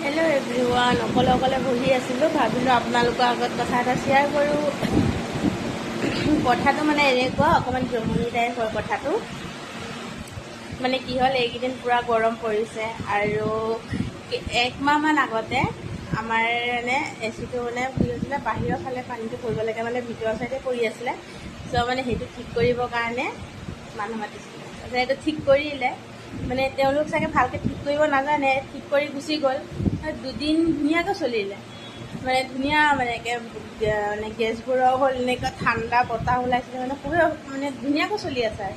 Hello' everyone, অকলে অকলে বহি আছিলোঁ, ভাবিলোঁ আপোনালোকৰ আগত কথা এটা শ্বেয়াৰ কৰোঁ। কথাটো মানে এনেকুৱা অকণমান জমনি টাইপ হয় কথাটো। মানে কি হ'ল, এইকেইদিন পূৰা গৰম পৰিছে আৰু 1 মাহমান আগতে আমাৰ মানে এচিটো মানে কি হৈছিলে, বাহিৰৰ ফালে পানীটো পৰিব লাগে, মানে ভিতৰৰ চাইডে পৰি আছিলে। চ' মানে সেইটো ঠিক কৰিবৰ কাৰণে মানুহ মাতিছিলে। তাৰপিছত সেইটো ঠিক কৰিলে, মানে তেওঁলোক চাগে ভালকৈ ঠিক কৰিব নাজানে, ঠিক কৰি গুচি গ'ল। 2 দিন ধুনীয়াকৈ চলিলে, মানে ধুনীয়া মানে মানে গেছবোৰো হ'ল, এনেকুৱা ঠাণ্ডা বতাহ ওলাইছিলে, মানে খুবেই মানে ধুনীয়াকৈ চলি আছে।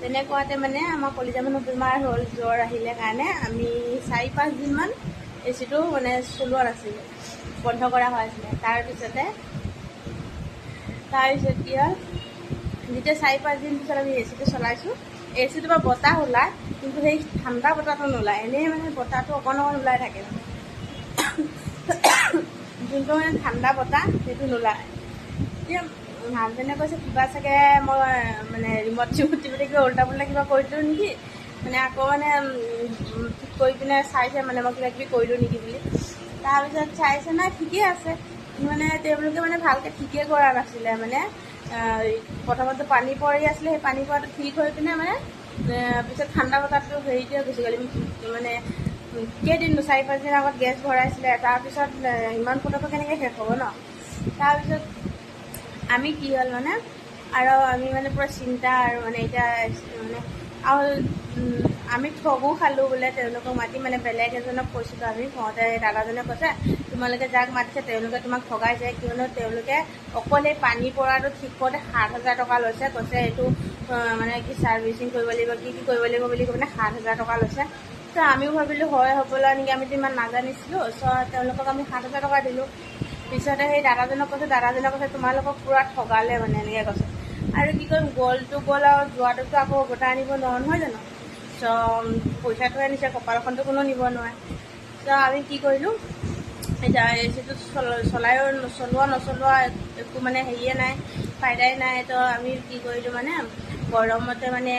তেনেকুৱাতে মানে আমাৰ কলিজা মানুহ বেমাৰ হ'ল, জ্বৰ আহিলে কাৰণে আমি 4-5 দিনমান এচিটো মানে চলোৱা নাছিলোঁ, বন্ধ কৰা হৈ আছিলে। তাৰপিছত কি হ'ল, যেতিয়া 4-5 দিন পিছত আমি এচিটো চলাইছোঁ, এচিটোৰ পৰা বতাহ ওলায়, কিন্তু সেই ঠাণ্ডা বতাহটো নোলায়, এনেই মানে বতাহটো অকণ ওলাই থাকে। যোনটো মানে ঠাণ্ডা বতাহ সেইটো নোলায়। এতিয়া হাজবেণ্ডে কৈছে কিবা চাগে মই মানে ৰিমট চিমট টিপি কিবা উল্টা পুল্টা কিবা কৰি দিলোঁ নেকি, মানে আকৌ মানে ঠিক কৰি পিনে চাইছে, মানে মই কিবা কিবি কৰিলোঁ নেকি বুলি। তাৰপিছত চাইছে নাই, ঠিকেই আছে। মানে তেওঁলোকে মানে ভালকৈ ঠিকেই কৰা নাছিলে, মানে প্ৰথমতে পানী পৰি আছিলে, সেই পানী পৰাটো ঠিক হৈ পিনে মানে পিছত ঠাণ্ডা বতাহটো হেৰিতে গুচি গ'ল। মানে কেইদিন 4-5 দিন আগত গেছ ভৰাইছিলে, তাৰপিছত ইমান পটককৈ কেনেকৈ শেষ হ'ব ন। তাৰপিছত আমি কি হ'ল মানে, আৰু আমি মানে পূৰা চিন্তা, আৰু মানে এতিয়া মানে আৰু আমি ঠগো খালোঁ বোলে তেওঁলোকক মাতি, মানে বেলেগ এজনক কৈছিলোঁ আমি। কওঁতে দাদাজনে কৈছে তোমালোকে যাক মাতিছে তেওঁলোকে তোমাক ঠগাইছে, কিয়নো তেওঁলোকে অকল এই পানী পৰাটো ঠিক কৰোঁতে 7,000 টকা লৈছে। কৈছে এইটো মানে কি ছাৰ্ভিচিং কৰিব লাগিব, কি কৰিব লাগিব বুলি কৈ পিনে 7,000 টকা লৈছে। ত' আমিও ভাবিলোঁ হয় হ'বলৈ নেকি, আমিতো ইমান নাজানিছিলোঁ। চ' তেওঁলোকক আমি 7,000 টকা দিলোঁ। পিছতে সেই দাদাজনক কৈছে তোমালোকক পূৰা ঠগালে, মানে এনেকৈ কৈছে। আৰু কি কৰিম, গ'লটো গ'ল, আৰু যোৱাটোতো আকৌ উভতাই আনিব নোৱাৰোঁ, নহয় জানো। চ' পইচাটোৱে আনিছে, কপালখনটো কোনো নিব নোৱাৰে। চ' আমি কি কৰিলোঁ, এতিয়া এচিটো চলোৱা একো মানে হেৰিয়ে নাই, ফাইদাই নাই। তো আমি কি কৰিলোঁ, মানে গৰমতে মানে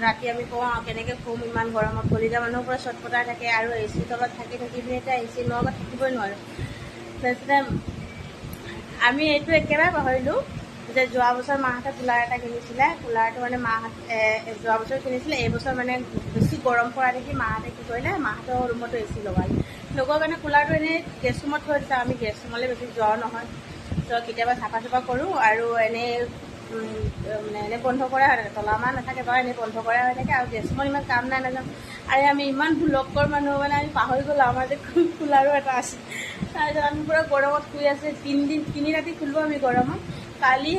ৰাতি আমি কওঁ কেনেকৈ শুম ইমান গৰমত, কলিজা মানুহৰ পৰা চটফটাই থাকে, আৰু এচিৰ তলত থাকি পিনে এতিয়া এচিৰ লগত থাকিবই নোৱাৰোঁ। তাৰপিছতে আমি এইটো একেবাৰে পাহৰিলোঁ যে যোৱা বছৰ মাহঁতে কুলাৰ এটা কিনিছিলে। কুলাৰটো মানে যোৱা বছৰ কিনিছিলে, এইবছৰ মানে বেছি গৰম পৰা দেখি মাহঁতে কি কৰিলে, মাহঁতৰ ৰুমতো এচি লগোৱাৰ কাৰণে কুলাৰটো এনেই গেছ ৰুমত থৈ দিছে। আমি গেছ ৰুমলৈ বেছি যোৱাও নহয়, ত' কেতিয়াবা চাফা কৰোঁ, আৰু এনেই মানে এনেই বন্ধ কৰা হৈ থাকে, তলা মাৰ নাথাকে বাৰু, এনেই বন্ধ কৰা হৈ থাকে। আৰু গেছ ৰুমত ইমান কাম নাই, নাযাওঁ। আৰু আমি ইমান ভুলকৰ মানুহ, মানে আমি পাহৰি গ'লোঁ আমাৰ যে কুলাৰো এটা আছে। তাৰপিছত আমি পূৰা গৰমত শুই আছোঁ, 3 ৰাতি শুলোঁ আমি গৰমত। কালি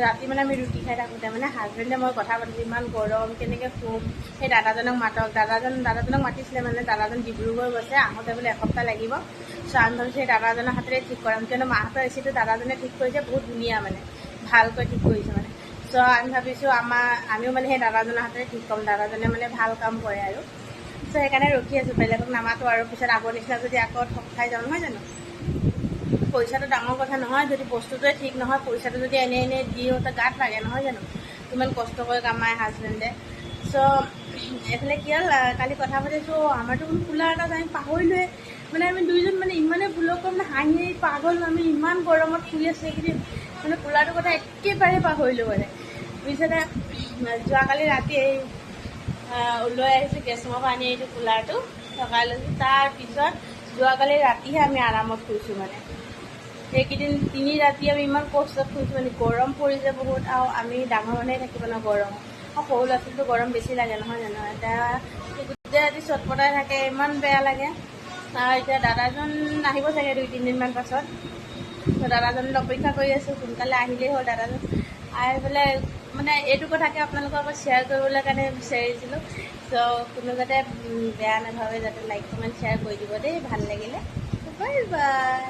ৰাতি মানে আমি ৰুটি খাই থাকোঁতে মানে হাজবেণ্ডে মই কথা পাতিছোঁ, ইমান গৰম কেনেকৈ শুম, সেই দাদাজনক মাতক। দাদাজনক মাতিছিলে, মানে দাদাজন ডিব্ৰুগড় গৈছে, আহোঁতে বোলে এসপ্তাহ লাগিব। চ' আমি ভাবিছোঁ সেই দাদাজনৰ হাতেৰে ঠিক কৰাম, কিয়নো মাহঁতৰ এচিটো দাদাজনে ঠিক কৰিছে, বহুত ধুনীয়া, মানে ভালকৈ ঠিক কৰিছে মানে। চ' আমি ভাবিছোঁ আমিও মানে সেই দাদাজনৰ হাতেৰে ঠিক কৰিম, দাদাজনে মানে ভাল কাম কৰে আৰু। চ' সেইকাৰণে ৰখি আছোঁ, বেলেগক নামাতো আৰু, পিছত আগৰ নিচিনা যদি আকৌ ঠগ খাই যাওঁ, নহয় জানো। পইচাটো ডাঙৰ কথা নহয়, যদি বস্তুটোৱে ঠিক নহয়, পইচাটো যদি এনেই দিওঁ তো গাত লাগে, নহয় জানো। ইমান কষ্ট কৰি কামাই হাজবেণ্ডে। চ' এইফালে কি হ'ল, কালি কথা পাতিছোঁ, আমাৰতো কুলাৰ এটা আমি পাহৰিলোৱে। মানে আমি দুইজন মানে ইমানেই ভুলকৰ, মানে হাঁহি পাগল, আমি ইমান গৰমত শুই আছোঁ এইকেইদিন, মানে কুলাৰটোৰ কথা একেবাৰে পাহৰিলোঁ মানে। পিছতে যোৱাকালি ৰাতি লৈ আহিছোঁ গেছ ৰুমৰ পৰা আনি এইটো কুলাৰটো লগাই লৈছোঁ। তাৰপিছত যোৱাকালি ৰাতিহে আমি আৰামত শুইছোঁ। মানে সেইকেইদিন 3 ৰাতি আমি ইমান কষ্টত শুইছোঁ, মানে গৰম পৰিছে বহুত, আৰু আমি ডাঙৰ মানুহে থাকিব ন গৰম, আৰু সৰু ল'ৰা ছোৱালীটো গৰম বেছি লাগে, নহয় জানো। এতিয়া গোটেই ৰাতি চটপটাই থাকে, ইমান বেয়া লাগে। এতিয়া দাদাজন আহিব চাগে 2-3 দিনমান পাছত, দাদাজনলৈ অপেক্ষা কৰি আছোঁ, সোনকালে আহিলেই হ'ল দাদাজন। আহি পেলাই মানে এইটো কথাকে আপোনালোকৰ আগত শ্বেয়াৰ কৰিবলৈ কাৰণে বিচাৰিছিলোঁ। চ' কোনো যাতে বেয়া নাভাবে, যাতে লাইক কমেণ্ট শ্বেয়াৰ কৰি দিব দেই, ভাল লাগিলে। Bye bye.